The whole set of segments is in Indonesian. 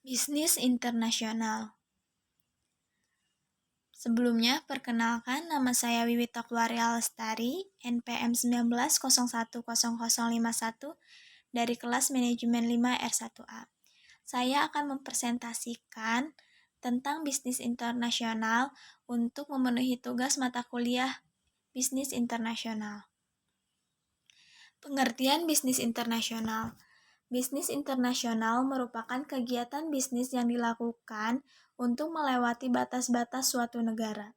Bisnis internasional. Sebelumnya, perkenalkan nama saya Wiwi Tokwaria Lestari, NPM 19010051 dari kelas Manajemen 5 R1A. Saya akan mempresentasikan tentang bisnis internasional untuk memenuhi tugas mata kuliah bisnis internasional. Pengertian bisnis internasional. Bisnis internasional merupakan kegiatan bisnis yang dilakukan untuk melewati batas-batas suatu negara.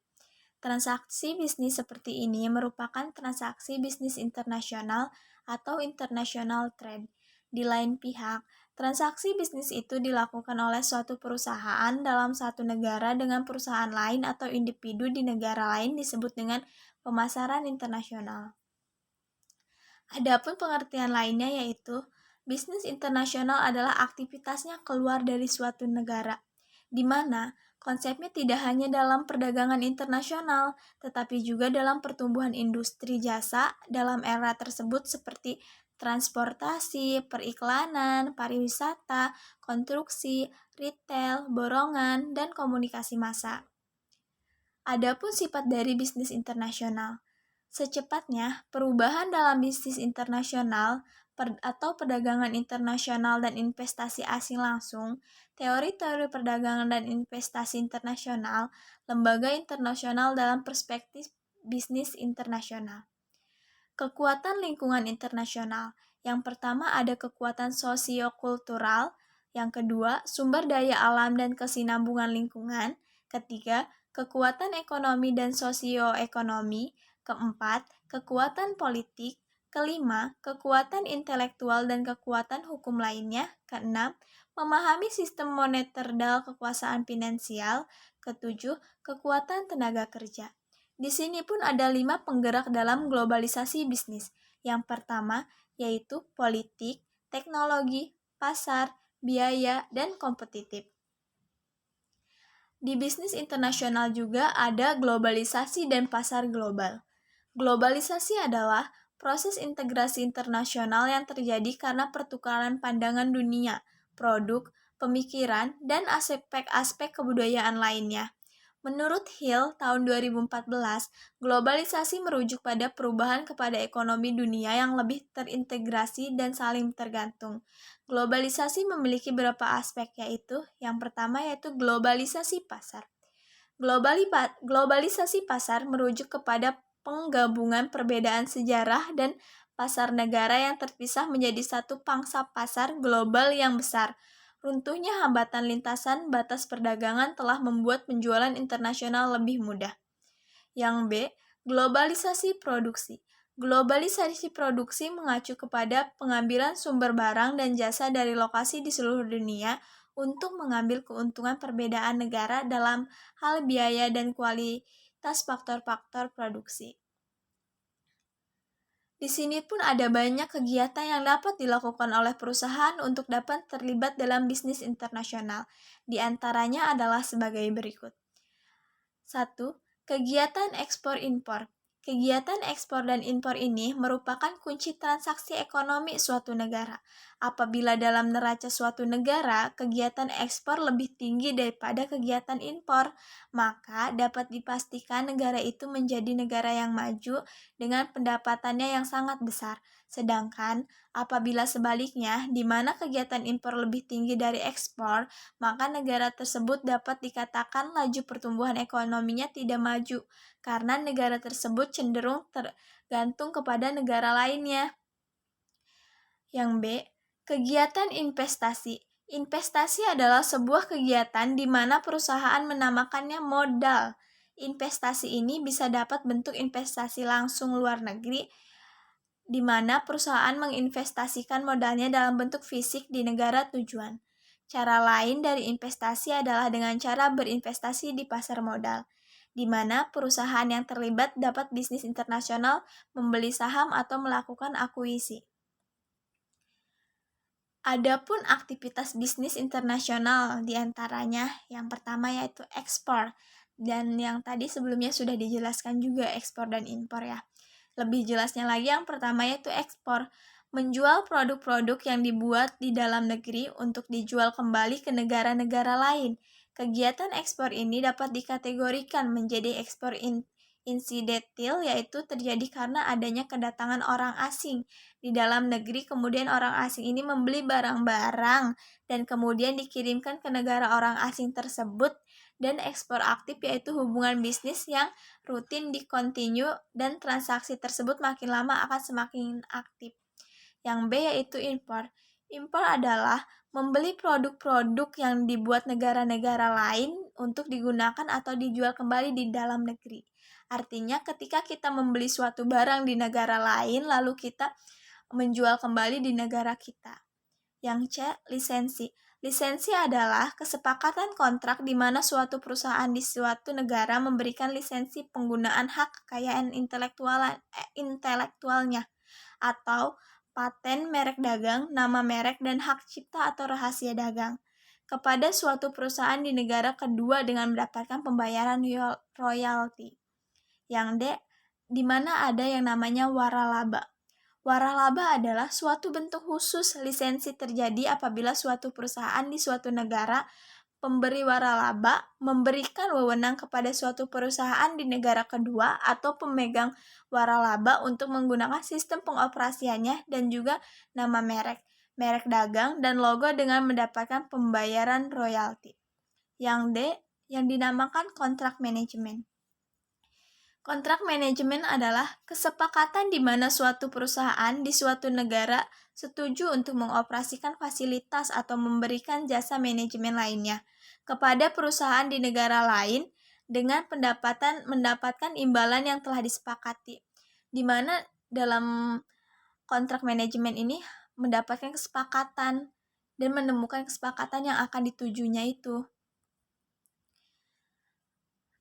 Transaksi bisnis seperti ini merupakan transaksi bisnis internasional atau international trade. Di lain pihak, transaksi bisnis itu dilakukan oleh suatu perusahaan dalam satu negara dengan perusahaan lain atau individu di negara lain disebut dengan pemasaran internasional. Adapun pengertian lainnya yaitu bisnis internasional adalah aktivitasnya keluar dari suatu negara, di mana konsepnya tidak hanya dalam perdagangan internasional, tetapi juga dalam pertumbuhan industri jasa dalam era tersebut seperti transportasi, periklanan, pariwisata, konstruksi, retail, borongan, dan komunikasi massa. Adapun sifat dari bisnis internasional. Secepatnya, perubahan dalam bisnis internasional atau perdagangan internasional dan investasi asing langsung, teori-teori perdagangan dan investasi internasional, lembaga internasional dalam perspektif bisnis internasional. Kekuatan lingkungan internasional. Yang pertama ada kekuatan sosiokultural, yang kedua sumber daya alam dan kesinambungan lingkungan, ketiga kekuatan ekonomi dan sosioekonomi, keempat kekuatan politik, kelima kekuatan intelektual dan kekuatan hukum lainnya, keenam memahami sistem moneter dan kekuasaan finansial, ketujuh kekuatan tenaga kerja. Di sini pun ada 5 penggerak dalam globalisasi bisnis. Yang pertama yaitu politik, teknologi, pasar, biaya, dan kompetitif. Di bisnis internasional juga ada globalisasi dan pasar global. Globalisasi adalah proses integrasi internasional yang terjadi karena pertukaran pandangan dunia, produk, pemikiran, dan aspek-aspek kebudayaan lainnya. Menurut Hill tahun 2014, globalisasi merujuk pada perubahan kepada ekonomi dunia yang lebih terintegrasi dan saling tergantung. Globalisasi memiliki beberapa aspek yaitu, yang pertama yaitu globalisasi pasar. Globalisasi pasar merujuk kepada penggabungan perbedaan sejarah dan pasar negara yang terpisah menjadi satu pangsa pasar global yang besar. Runtuhnya hambatan lintasan batas perdagangan telah membuat penjualan internasional lebih mudah. Yang B, globalisasi produksi. Globalisasi produksi mengacu kepada pengambilan sumber barang dan jasa dari lokasi di seluruh dunia untuk mengambil keuntungan perbedaan negara dalam hal biaya dan kualitas faktor-faktor produksi. Di sini pun ada banyak kegiatan yang dapat dilakukan oleh perusahaan untuk dapat terlibat dalam bisnis internasional. Di antaranya adalah sebagai berikut. 1. Kegiatan ekspor-impor. Kegiatan ekspor dan impor ini merupakan kunci transaksi ekonomi suatu negara. Apabila dalam neraca suatu negara, kegiatan ekspor lebih tinggi daripada kegiatan impor, maka dapat dipastikan negara itu menjadi negara yang maju dengan pendapatannya yang sangat besar. Sedangkan apabila sebaliknya, di mana kegiatan impor lebih tinggi dari ekspor, maka negara tersebut dapat dikatakan laju pertumbuhan ekonominya tidak maju, karena negara tersebut cenderung tergantung kepada negara lainnya. Yang B, kegiatan investasi. Investasi adalah sebuah kegiatan di mana perusahaan menamakannya modal. Investasi ini bisa dapat bentuk investasi langsung luar negeri, di mana perusahaan menginvestasikan modalnya dalam bentuk fisik di negara tujuan. Cara lain dari investasi adalah dengan cara berinvestasi di pasar modal, di mana perusahaan yang terlibat dapat bisnis internasional, membeli saham atau melakukan akuisisi. Adapun aktivitas bisnis internasional diantaranya yang pertama yaitu ekspor, dan yang tadi sebelumnya sudah dijelaskan juga ekspor dan impor ya. Lebih jelasnya lagi yang pertama yaitu ekspor, menjual produk-produk yang dibuat di dalam negeri untuk dijual kembali ke negara-negara lain. Kegiatan ekspor ini dapat dikategorikan menjadi ekspor insidental, yaitu terjadi karena adanya kedatangan orang asing di dalam negeri, kemudian orang asing ini membeli barang-barang dan kemudian dikirimkan ke negara orang asing tersebut. Dan ekspor aktif yaitu hubungan bisnis yang rutin dikontinu dan transaksi tersebut makin lama akan semakin aktif. Yang B yaitu impor. Impor adalah membeli produk-produk yang dibuat negara-negara lain untuk digunakan atau dijual kembali di dalam negeri. Artinya ketika kita membeli suatu barang di negara lain lalu kita menjual kembali di negara kita. Yang C, lisensi. Lisensi adalah kesepakatan kontrak di mana suatu perusahaan di suatu negara memberikan lisensi penggunaan hak kekayaan intelektualnya atau paten, merek dagang, nama merek, dan hak cipta atau rahasia dagang kepada suatu perusahaan di negara kedua dengan mendapatkan pembayaran royalti. Yang D, di mana ada yang namanya waralaba. Waralaba adalah suatu bentuk khusus lisensi terjadi apabila suatu perusahaan di suatu negara pemberi waralaba memberikan wewenang kepada suatu perusahaan di negara kedua atau pemegang waralaba untuk menggunakan sistem pengoperasiannya dan juga nama merek, merek dagang, dan logo dengan mendapatkan pembayaran royalti. Yang D, yang dinamakan kontrak manajemen. Kontrak manajemen adalah kesepakatan di mana suatu perusahaan di suatu negara setuju untuk mengoperasikan fasilitas atau memberikan jasa manajemen lainnya kepada perusahaan di negara lain dengan mendapatkan imbalan yang telah disepakati. Di mana dalam kontrak manajemen ini mendapatkan kesepakatan dan menemukan kesepakatan yang akan ditujunya itu.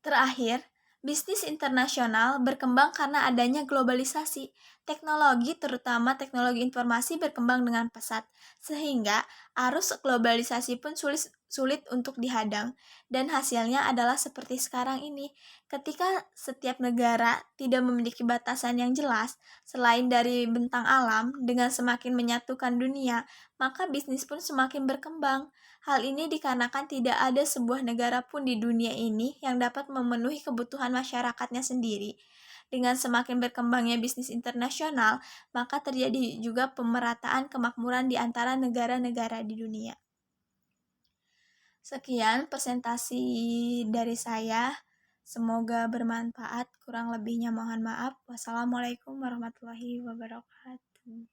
Terakhir, bisnis internasional berkembang karena adanya globalisasi. Teknologi, terutama teknologi informasi, berkembang dengan pesat, sehingga arus globalisasi pun sulit untuk dihadang. Dan hasilnya adalah seperti sekarang ini. Ketika setiap negara tidak memiliki batasan yang jelas, selain dari bentang alam, dengan semakin menyatukan dunia, maka bisnis pun semakin berkembang. Hal ini dikarenakan tidak ada sebuah negara pun di dunia ini yang dapat memenuhi kebutuhan masyarakatnya sendiri. Dengan semakin berkembangnya bisnis internasional, maka terjadi juga pemerataan kemakmuran di antara negara-negara di dunia. Sekian presentasi dari saya. Semoga bermanfaat. Kurang lebihnya mohon maaf. Wassalamualaikum warahmatullahi wabarakatuh.